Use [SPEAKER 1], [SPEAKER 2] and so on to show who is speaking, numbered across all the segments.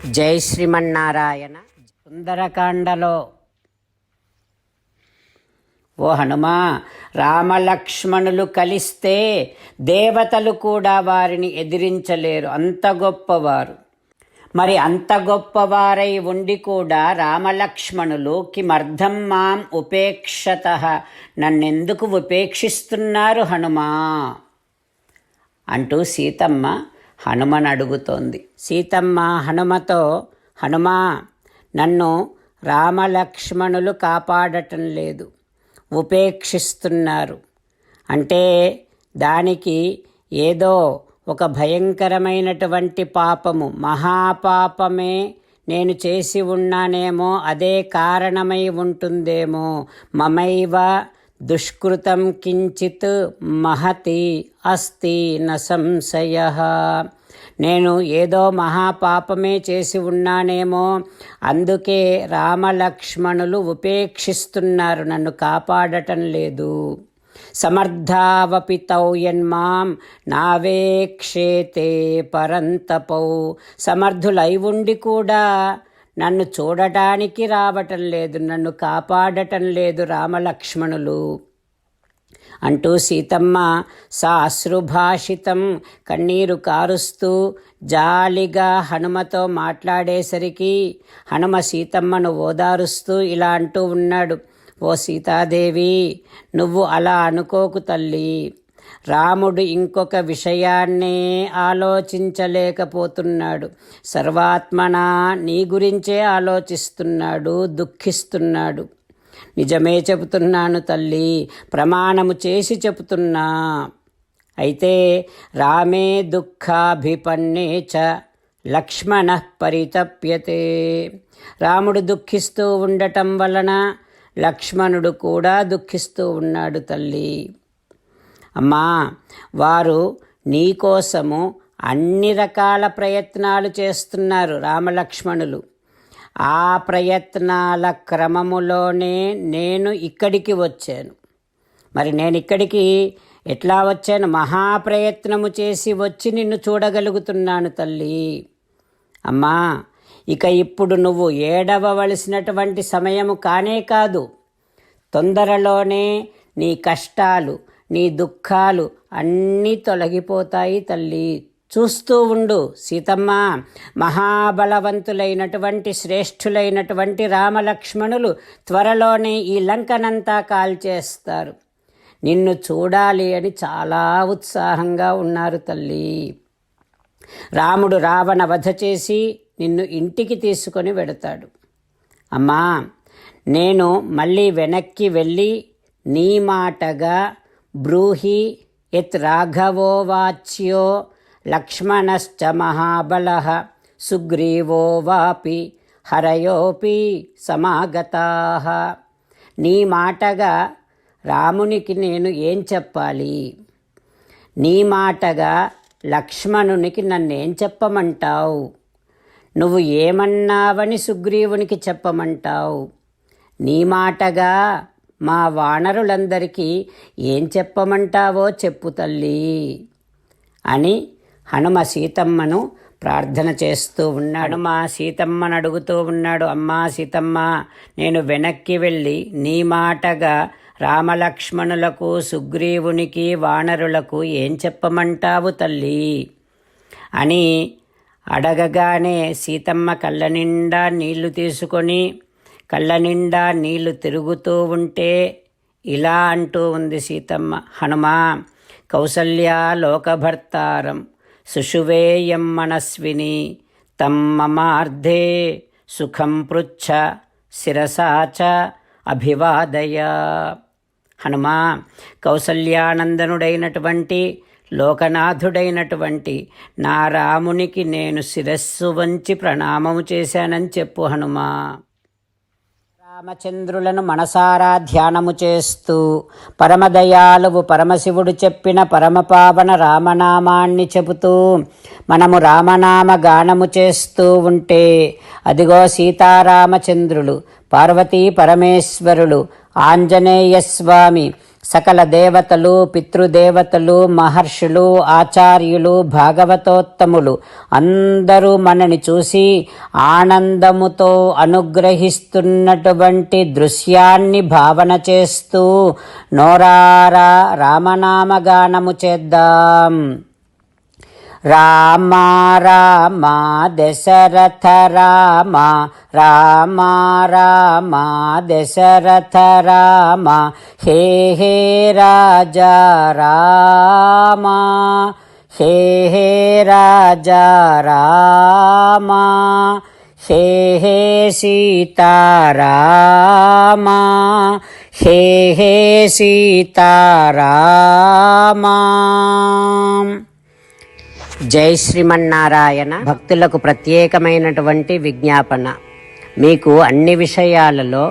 [SPEAKER 1] జై శ్రీమన్నారాయణ. సుందరకాండలో ఓ హనుమా, రామలక్ష్మణులు కలిస్తే దేవతలు కూడా వారిని ఎదిరించలేరు, అంత గొప్పవారు. మరి అంత గొప్పవారై ఉండి కూడా రామలక్ష్మణులు కిమర్థం మాం ఉపేక్షతః, నన్నెందుకు ఉపేక్షిస్తున్నారు హనుమా అంటూ సీతమ్మ హనుమను అడుగుతోంది. సీతమ్మ హనుమతో, హనుమా, నన్ను రామలక్ష్మణులు కాపాడటం లేదు, ఉపేక్షిస్తున్నారు అంటే దానికి ఏదో ఒక భయంకరమైనటువంటి పాపము, మహాపాపమే నేను చేసి ఉన్నానేమో, అదే కారణమై ఉంటుందేమో. మమైవ దుష్కృతం కించిత్ మహతి అస్తి న సంశయః, నేను ఏదో మహాపాపమే చేసి ఉన్నానేమో, అందుకే రామలక్ష్మణులు ఉపేక్షిస్తున్నారు, నన్ను కాపాడటం లేదు. సమర్థావపి తౌ యన్మాం నావేక్షేతే పరంతపౌ, సమర్థులై ఉండి కూడా నన్ను చూడటానికి రావటం లేదు, నన్ను కాపాడటం లేదు రామలక్ష్మణులు అంటూ సీతమ్మ సాశ్రుభాషితం, కన్నీరు కారుస్తూ జాలిగా హనుమతో మాట్లాడేసరికి హనుమ సీతమ్మను ఓదారుస్తూ ఇలా అంటూ ఉన్నాడు. ఓ సీతాదేవి, నువ్వు అలా అనుకోకు తల్లి. రాముడు ఇంకొక విషయాన్నే ఆలోచించలేకపోతున్నాడు, సర్వాత్మనా నీ గురించే ఆలోచిస్తున్నాడు, దుఃఖిస్తున్నాడు. నిజమే చెబుతున్నాను తల్లి, ప్రమాణము చేసి చెబుతున్నా. అయితే రామే దుఃఖాభిపన్నే చ లక్ష్మణః పరితప్యతే, రాముడు దుఃఖిస్తూ ఉండటం వలన లక్ష్మణుడు కూడా దుఃఖిస్తూ ఉన్నాడు తల్లి. అమ్మా, వారు నీకోసము అన్ని రకాల ప్రయత్నాలు చేస్తున్నారు రామలక్ష్మణులు. ఆ ప్రయత్నాల క్రమములోనే నేను ఇక్కడికి వచ్చాను. మరి నేను ఇక్కడికి ఎట్లా వచ్చాను? మహాప్రయత్నము చేసి వచ్చి నిన్ను చూడగలుగుతున్నాను తల్లి. అమ్మా, ఇక ఇప్పుడు నువ్వు ఏడవవలసినటువంటి సమయము కానే కాదు. తొందరలోనే నీ కష్టాలు, నీ దుఃఖాలు అన్నీ తొలగిపోతాయి తల్లి. చూస్తూ ఉండు సీతమ్మ, మహాబలవంతులైనటువంటి శ్రేష్ఠులైనటువంటి రామలక్ష్మణులు త్వరలోనే ఈ లంకనంతా కాల్చేస్తారు. నిన్ను చూడాలి అని చాలా ఉత్సాహంగా ఉన్నారు తల్లి. రాముడు రావణ వధ చేసి నిన్ను ఇంటికి తీసుకొని వెడతాడు. అమ్మా, నేను మళ్ళీ వెనక్కి వెళ్ళి నీ మాటగా బ్రూహి యత్ రాఘవో వాచ్యో లక్ష్మణశ్చ మహాబలః సుగ్రీవో వాపి హరయోపి సమాగతాః, నీ మాటగా రామునికి నేను ఏం చెప్పాలి? నీ మాటగా లక్ష్మణునికి నన్నేం చెప్పమంటావు? నువ్వు ఏమన్నావని సుగ్రీవునికి చెప్పమంటావు? నీ మాటగా మా వానరులందరికీ ఏం చెప్పమంటావో చెప్పు తల్లి అని హనుమ సీతమ్మను ప్రార్థన చేస్తూ ఉన్నాడు. హనుమ సీతమ్మను అడుగుతూ ఉన్నాడు. అమ్మా సీతమ్మ, నేను వెనక్కి వెళ్ళి నీ మాటగా రామలక్ష్మణులకు, సుగ్రీవునికి, వానరులకు ఏం చెప్పమంటావు తల్లి అని అడగగానే సీతమ్మ కళ్ళ నిండా నీళ్లు తీసుకొని, కళ్ళ నిండా నీళ్లు తిరుగుతూ ఉంటే ఇలా అంటూ ఉంది సీతమ్మ. హనుమా, కౌసల్యా లోకభర్తారం సుషువేయం మనస్విని తం మమార్ధే సుఖం పృచ్ఛ శిరసా చ అభివాదయ. హనుమా, కౌసల్యానందనుడైనటువంటి లోకనాథుడైనటువంటి నా రామునికి నేను శిరస్సు వంచి ప్రణామము చేశానని చెప్పు హనుమా. రామచంద్రులను మనసారా ధ్యానము చేస్తూ పరమదయాలువు పరమశివుడు చెప్పిన పరమపావన రామనామాన్ని చెబుతూ మనము రామనామ గానము చేస్తూ ఉంటే అదిగో సీతారామచంద్రులు, పార్వతీ పరమేశ్వరులు, ఆంజనేయస్వామి, సకల దేవతలు, పితృదేవతలు, మహర్షులు, ఆచార్యులు, భాగవతోత్తములు అందరూ మనని చూసి ఆనందముతో అనుగ్రహిస్తున్నటువంటి దృశ్యాన్ని భావన చేస్తూ నోరారా రామనామగానము చేద్దాం. రామ రామ దశరథ రామ, రామ రామ దశరథ రామ, హే హే రాజా రామ, హే హే రాజా రామ, హే హే సీతారామ, హే హే సీతారామ. జై శ్రీమన్నారాయణ. భక్తులకు ప్రత్యేకమైనటువంటి విజ్ఞాపన. మీకు అన్ని విషయాలలో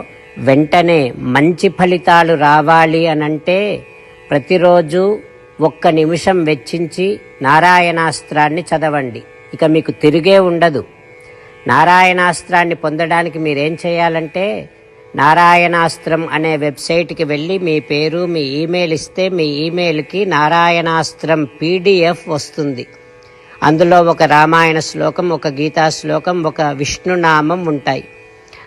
[SPEAKER 1] వెంటనే మంచి ఫలితాలు రావాలి అనంటే ప్రతిరోజు 1 నిమిషం వెచ్చించి నారాయణాస్త్రాన్ని చదవండి. ఇక మీకు తిరిగే ఉండదు. నారాయణాస్త్రాన్ని పొందడానికి మీరేం చేయాలంటే నారాయణాస్త్రం అనే వెబ్సైట్కి వెళ్ళి మీ పేరు, మీ ఈమెయిల్ ఇస్తే మీ ఈమెయిల్కి నారాయణాస్త్రం PDF వస్తుంది. అందులో ఒక రామాయణ శ్లోకం, ఒక గీతా శ్లోకం, ఒక విష్ణునామం ఉంటాయి.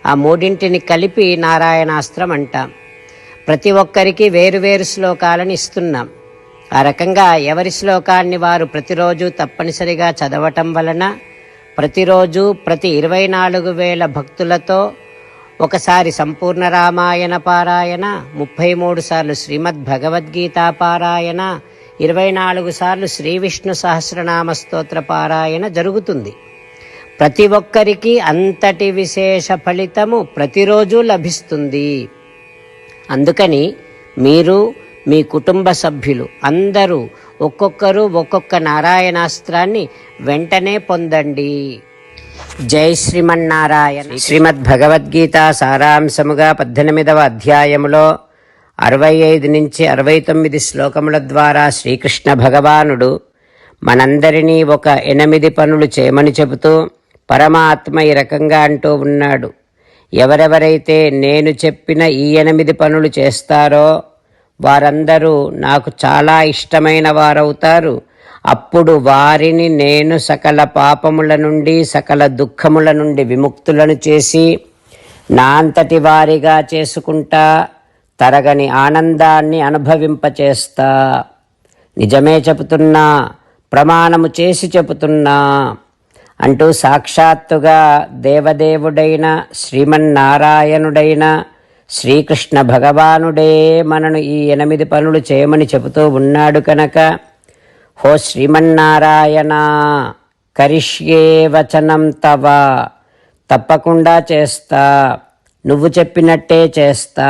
[SPEAKER 1] ఆ మూడింటిని కలిపి నారాయణాస్త్రం అంటాం. ప్రతి ఒక్కరికి వేరువేరు శ్లోకాలను ఇస్తున్నాం. ఆ రకంగా ఎవరి శ్లోకాన్ని వారు ప్రతిరోజు తప్పనిసరిగా చదవటం వలన ప్రతిరోజు ప్రతి 24,000 భక్తులతో ఒకసారి సంపూర్ణ రామాయణ పారాయణ, 33 సార్లు శ్రీమద్ భగవద్గీత పారాయణ, 24 సార్లు శ్రీ విష్ణు సహస్రనామ స్తోత్ర పారాయణ జరుగుతుంది. ప్రతి ఒక్కరికి అంతటి విశేష ఫలితము ప్రతిరోజు లభిస్తుంది. అందుకని మీరు, మీ కుటుంబ సభ్యులు అందరూ ఒక్కొక్కరు ఒక్కొక్క నారాయణాస్త్రాన్ని వెంటనే పొందండి. జై శ్రీమన్నారాయణ. శ్రీమద్ భగవద్గీత సారాంశముగా 18వ అధ్యాయములో 65 నుంచి 69 శ్లోకముల ద్వారా శ్రీకృష్ణ భగవానుడు మనందరినీ ఒక 8 పనులు చేయమని చెబుతూ పరమాత్మ ఈ రకంగా అంటూ ఉన్నాడు. ఎవరెవరైతే నేను చెప్పిన ఈ 8 పనులు చేస్తారో వారందరూ నాకు చాలా ఇష్టమైన వారవుతారు. అప్పుడు వారిని నేను సకల పాపముల నుండి, సకల దుఃఖముల నుండి విముక్తులను చేసి నా అంతటి వారిగా చేసుకుంటా, తరగని ఆనందాన్ని అనుభవింపచేస్తా. నిజమే చెబుతున్నా, ప్రమాణము చేసి చెబుతున్నా అంటూ సాక్షాత్తుగా దేవదేవుడైన శ్రీమన్నారాయణుడైన శ్రీకృష్ణ భగవానుడే మనను ఈ 8 పనులు చేయమని చెబుతూ ఉన్నాడు కనుక, హో శ్రీమన్నారాయణ, కరిష్యే వచనం తవ, తప్పకుండా చేస్తా, నువ్వు చెప్పినట్టే చేస్తా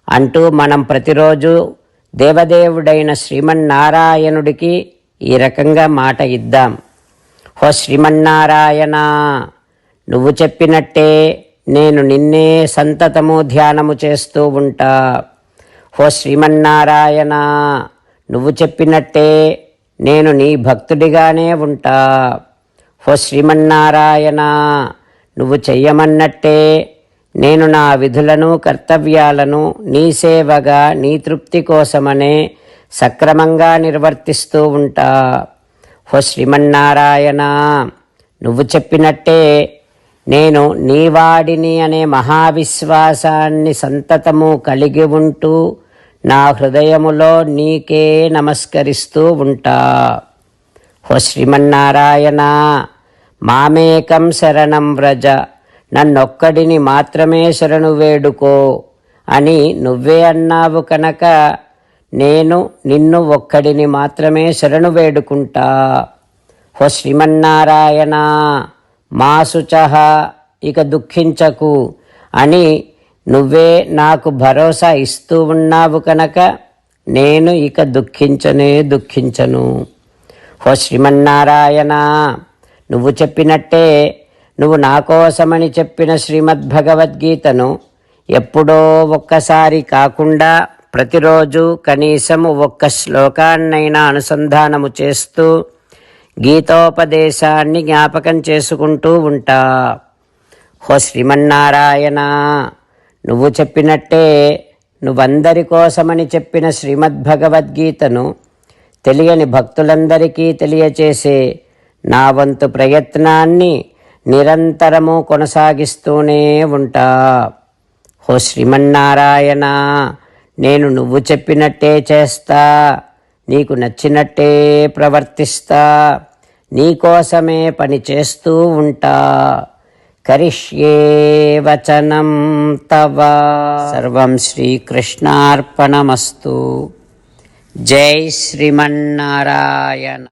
[SPEAKER 1] అంటూ మనం ప్రతిరోజు దేవదేవుడైన శ్రీమన్నారాయణుడికి ఈ రకంగా మాట ఇద్దాం. హో శ్రీమన్నారాయణ, నువ్వు చెప్పినట్టే నేను నిన్నే సంతతము ధ్యానము చేస్తూ ఉంటా. హో శ్రీమన్నారాయణ, నువ్వు చెప్పినట్టే నేను నీ భక్తుడిగానే ఉంటా. హో శ్రీమన్నారాయణ, నువ్వు చెయ్యమన్నట్టే నేను నా విధులను, కర్తవ్యాలను నీ సేవగా, నీ తృప్తి కోసమనే సక్రమంగా నిర్వర్తిస్తూ ఉంటా. హో శ్రీమన్నారాయణ, నువ్వు చెప్పినట్టే నేను నీవాడిని అనే మహావిశ్వాసాన్ని సంతతము కలిగి ఉంటూ నా హృదయములో నీకే నమస్కరిస్తూ ఉంటా. హో శ్రీమన్నారాయణ, మామేకం శరణం వ్రజ, నన్నొక్కడిని మాత్రమే శరణు వేడుకో అని నువ్వే అన్నావు కనుక నేను నిన్ను ఒక్కడిని మాత్రమే శరణు వేడుకుంటా. హో శ్రీమన్నారాయణ, మా శుచః, ఇక దుఃఖించకు అని నువ్వే నాకు భరోసా ఇస్తూ ఉన్నావు కనుక నేను ఇక దుఃఖించను. హో శ్రీమన్నారాయణ, నువ్వు చెప్పినట్టే నువ్వు నా కోసమని చెప్పిన శ్రీమద్భగవద్గీతను ఎప్పుడో ఒక్కసారి కాకుండా ప్రతిరోజు కనీసం 1 శ్లోకాన్నైనా అనుసంధానము చేస్తూ గీతోపదేశాన్ని జ్ఞాపకం చేసుకుంటూ ఉంటా. హో శ్రీమన్నారాయణ, నువ్వు చెప్పినట్టే నువ్వందరి కోసమని చెప్పిన శ్రీమద్భగవద్గీతను తెలియని భక్తులందరికీ తెలియచేసే నా వంతు ప్రయత్నాన్ని నిరంతరము కొనసాగిస్తూనే ఉంటా. ఓ శ్రీమన్నారాయణ, నేను నువ్వు చెప్పినట్టే చేస్తా, నీకు నచ్చినట్టే ప్రవర్తిస్తా, నీకోసమే పని చేస్తూ ఉంటా. కరిష్యే వచనం తవ. సర్వం శ్రీకృష్ణార్పణమస్తు. జై శ్రీమన్నారాయణ.